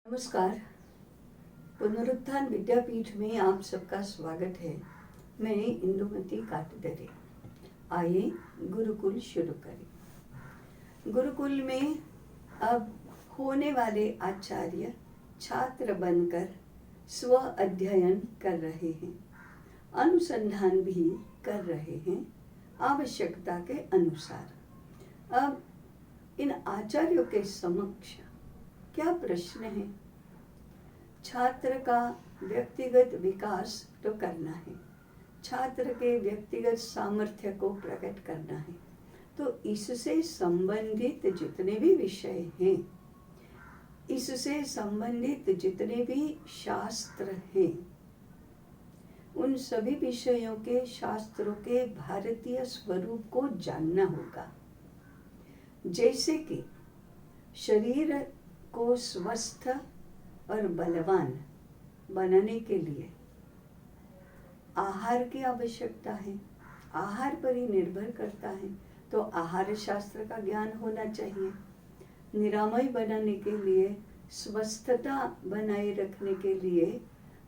नमस्कार। पुनरुत्थान विद्यापीठ में आप सबका स्वागत है। मैं इंदुमती काटदरे। आइए गुरुकुल शुरू करें। गुरुकुल में अब होने वाले आचार्य छात्र बनकर स्व अध्ययन कर रहे हैं, अनुसंधान भी कर रहे हैं आवश्यकता के अनुसार। अब इन आचार्यों के समक्ष क्या प्रश्न है? छात्र का व्यक्तिगत विकास तो करना है, छात्र के व्यक्तिगत सामर्थ्य को प्रकट करना है, तो इससे संबंधित जितने भी विषय हैं, इससे संबंधित जितने भी शास्त्र हैं, उन सभी विषयों के शास्त्रों के भारतीय स्वरूप को जानना होगा। जैसे कि शरीर को स्वस्थ और बलवान बनाने के लिए आहार की आवश्यकता है, आहार पर ही निर्भर करता है, तो आहार शास्त्र का ज्ञान होना चाहिए। निरामय बनाने के लिए, स्वस्थता बनाए रखने के लिए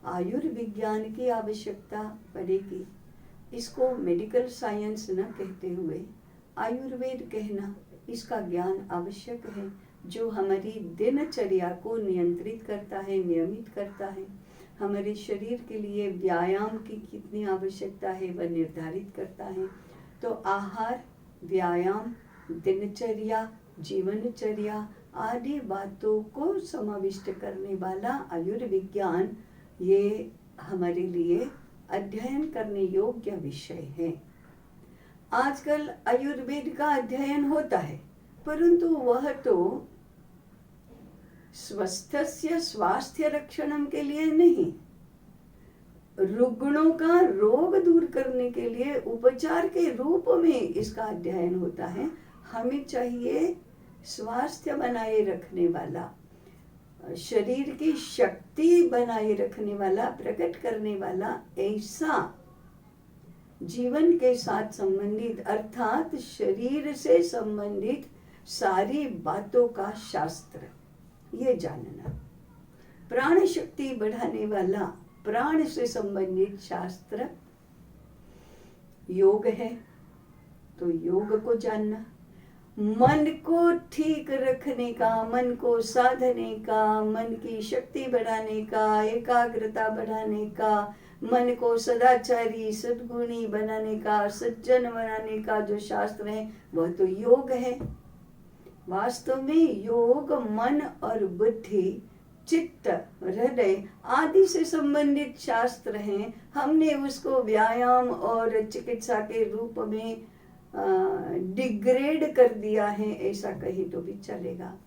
आयुर्विज्ञान की आवश्यकता पड़ेगी। इसको मेडिकल साइंस न कहते हुए आयुर्वेद कहना, इसका ज्ञान आवश्यक है, जो हमारी दिनचर्या को नियंत्रित करता है, नियमित करता है। हमारे शरीर के लिए व्यायाम की कितनी आवश्यकता है वह निर्धारित करता है। तो आहार, व्यायाम, दिनचर्या, जीवनचर्या आदि बातों को समाविष्ट करने वाला आयुर्विज्ञान, ये हमारे लिए अध्ययन करने योग्य विषय है। आजकल आयुर्वेद का अध्ययन होता है, परंतु वह तो स्वस्थस्य स्वास्थ्य रक्षणम के लिए नहीं, रुग्णों का रोग दूर करने के लिए उपचार के रूप में इसका अध्ययन होता है। हमें चाहिए स्वास्थ्य बनाए रखने वाला, शरीर की शक्ति बनाए रखने वाला, प्रकट करने वाला ऐसा जीवन के साथ संबंधित, अर्थात शरीर से संबंधित सारी बातों का शास्त्र, ये जानना। प्राण शक्ति बढ़ाने वाला, प्राण से संबंधित शास्त्र योग है, तो योग को जानना। मन को ठीक रखने का, मन को साधने का, मन की शक्ति बढ़ाने का, एकाग्रता बढ़ाने का, मन को सदाचारी सद्गुणी बनाने का, सज्जन बनाने का जो शास्त्र है वह तो योग है। वास्तव में योग मन और बुद्धि, चित्त, हृदय आदि से संबंधित शास्त्र हैं। हमने उसको व्यायाम और चिकित्सा के रूप में डिग्रेड कर दिया है, ऐसा कहीं तो भी चलेगा।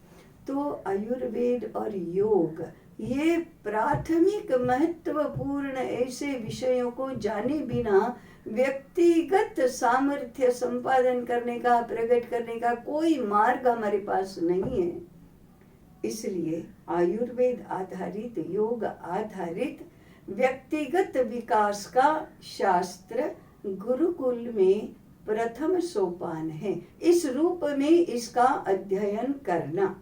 तो आयुर्वेद और योग ये प्राथमिक महत्वपूर्ण ऐसे विषयों को जाने बिना व्यक्तिगत सामर्थ्य संपादन करने का, प्रकट करने का कोई मार्ग हमारे पास नहीं है। इसलिए आयुर्वेद आधारित, योग आधारित व्यक्तिगत विकास का शास्त्र गुरुकुल में प्रथम सोपान है। इस रूप में इसका अध्ययन करना।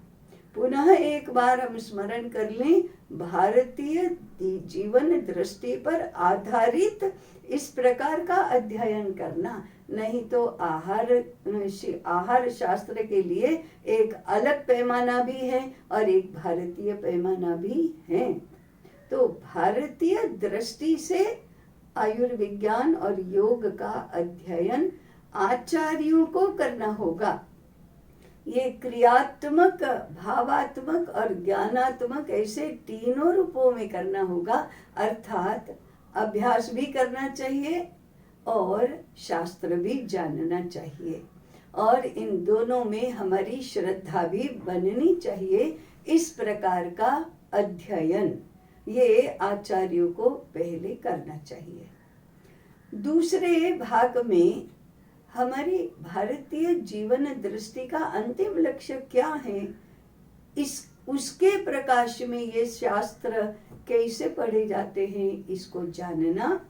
पुनः एक बार हम स्मरण कर लें, भारतीय जीवन दृष्टि पर आधारित इस प्रकार का अध्ययन करना, नहीं तो आहार शास्त्र के लिए एक अलग पैमाना भी है और एक भारतीय पैमाना भी है। तो भारतीय दृष्टि से आयुर्विज्ञान और योग का अध्ययन आचार्यों को करना होगा। ये क्रियात्मक, भावात्मक और ज्ञानात्मक ऐसे तीनों रूपों में करना होगा। अर्थात अभ्यास भी करना चाहिए और शास्त्र भी जानना चाहिए, और इन दोनों में हमारी श्रद्धा भी बननी चाहिए। इस प्रकार का अध्ययन ये आचार्यों को पहले करना चाहिए। दूसरे भाग में हमारी भारतीय जीवन दृष्टि का अंतिम लक्ष्य क्या है, उसके प्रकाश में ये शास्त्र कैसे पढ़े जाते हैं, इसको जानना,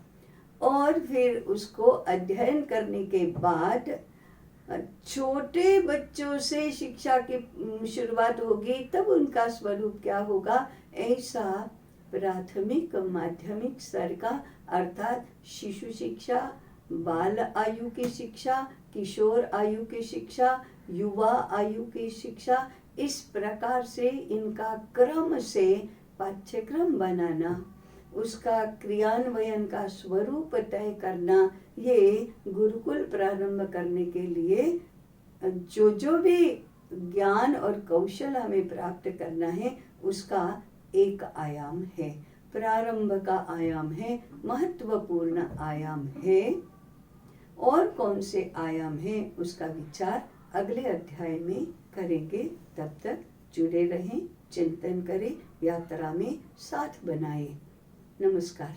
और फिर उसको अध्ययन करने के बाद छोटे बच्चों से शिक्षा की शुरुआत होगी, तब उनका स्वरूप क्या होगा ऐसा प्राथमिक माध्यमिक स्तर का अर्थात शिशु शिक्षा, बाल आयु की शिक्षा, किशोर आयु की शिक्षा, युवा आयु की शिक्षा, इस प्रकार से इनका क्रम से पाठ्यक्रम बनाना, उसका क्रियान्वयन का स्वरूप तय करना, ये गुरुकुल प्रारंभ करने के लिए जो जो भी ज्ञान और कौशल हमें प्राप्त करना है उसका एक आयाम है, प्रारंभ का आयाम है, महत्वपूर्ण आयाम है। और कौन से आयाम है उसका विचार अगले अध्याय में करेंगे। तब तक जुड़े रहें, चिंतन करें, यात्रा में साथ बनाएं। नमस्कार।